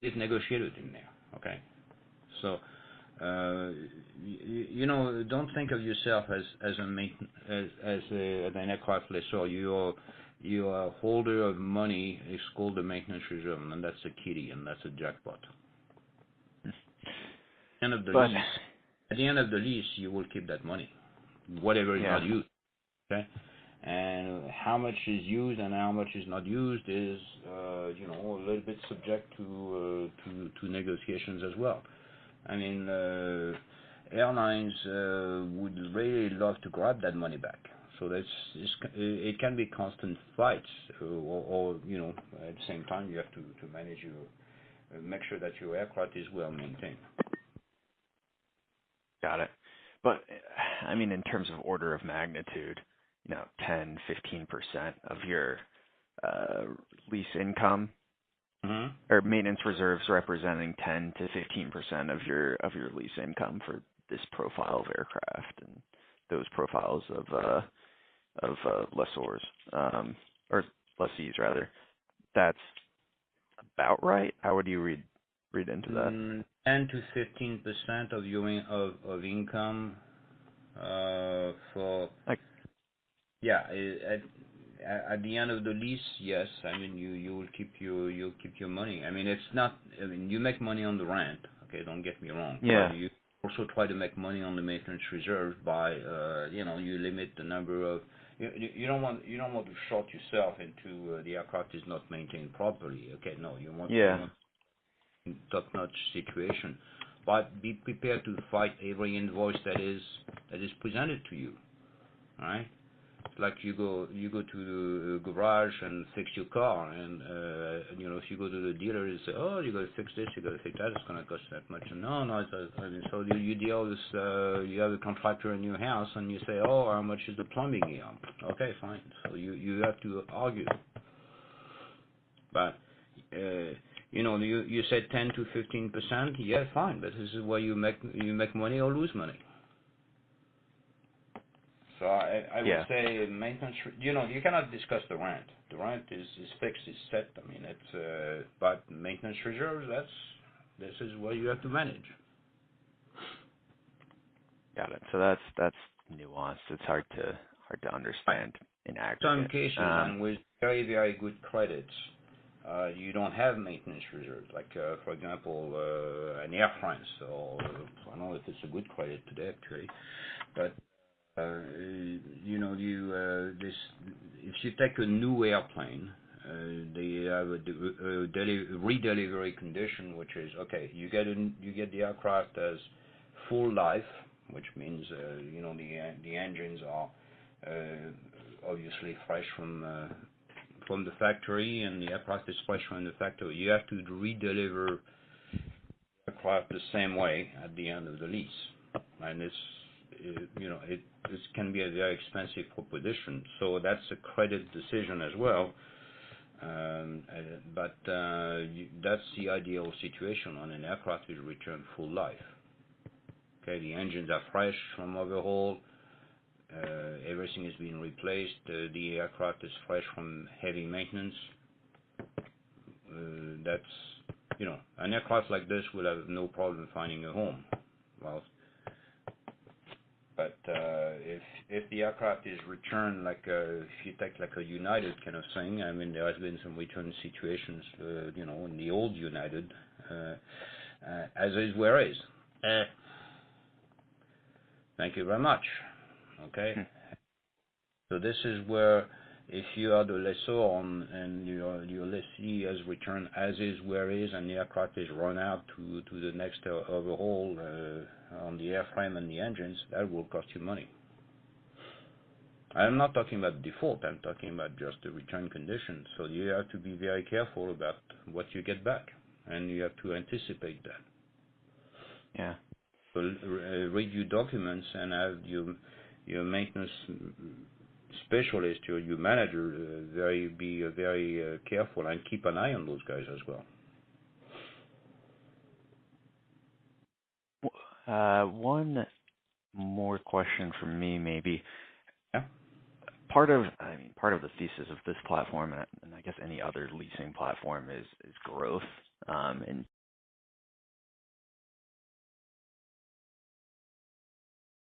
it's negotiated in there. Okay, so don't think of yourself as an aircraft lessor. You're a holder of money. It's called the maintenance reserve, and that's a kitty, and that's a jackpot. End of the But lease. At the end of the lease, you will keep that money, whatever is not used. Okay, and how much is used and how much is not used is a little bit subject to negotiations as well. I mean, airlines would really love to grab that money back. So it can be constant fights, or at the same time you have to manage make sure that your aircraft is well maintained. got it. But I mean, in terms of order of magnitude, 10, 15% of your lease income, Mm-hmm. or maintenance reserves representing 10 to 15% of your lease income for this profile of aircraft and those profiles of lessors, or lessees rather. That's about right. How would you read into that? 10 to 15% of your of income for Like, yeah. At the end of the lease, yes. I mean, you'll keep your money. I mean, it's not. I mean, you make money on the rent. Okay, don't get me wrong. yeah, But you also try to make money on the maintenance reserve by you limit the number of. You don't want to short yourself into the aircraft is not maintained properly. Okay, no, you want top-notch situation, but be prepared to fight every invoice that is presented to you. All right. Like you go to the garage and fix your car, and if you go to the dealer, you say, oh, you got to fix this, you got to fix that, it's going to cost that much. No, so you deal with you have a contractor in your house, and you say, oh, how much is the plumbing here? Okay, fine. So you have to argue, but you said 10 to 15%. Yeah, fine, but this is where you make money or lose money. So I would say maintenance. You cannot discuss the rent. The rent is fixed, is set. I mean, it's but maintenance reserves. This is what you have to manage. got it. So that's nuanced. It's hard to understand in aggregate. Some cases, and with very, very good credits, you don't have maintenance reserves. Like for example, an Air France, or I don't know if it's a good credit today actually, but. If you take a new airplane, they have a redelivery condition, which is okay. You get the aircraft as full life, which means the engines are obviously fresh from the factory, and the aircraft is fresh from the factory. You have to redeliver aircraft the same way at the end of the lease, and it can be a very expensive proposition. So that's a credit decision as well. But that's the ideal situation on an aircraft is returned full life. Okay, the engines are fresh from overhaul. Everything is being replaced. The aircraft is fresh from heavy maintenance. An aircraft like this will have no problem finding a home. Well, but if the aircraft is returned if you take like a United kind of thing, I mean there has been some return situations, in the old United, as is where is. Thank you very much. Okay. So this is where if you are the lessor and your lessee has returned as is where is, and the aircraft is run out to the next overhaul on the airframe and the engines, that will cost you money. I'm not talking about default. I'm talking about just the return condition. So you have to be very careful about what you get back, and you have to anticipate that. Yeah. So read your documents and have your maintenance specialist or your manager be very careful and keep an eye on those guys as well. One more question from me, maybe. Yeah. part of the thesis of this platform, and I guess any other leasing platform, is growth. And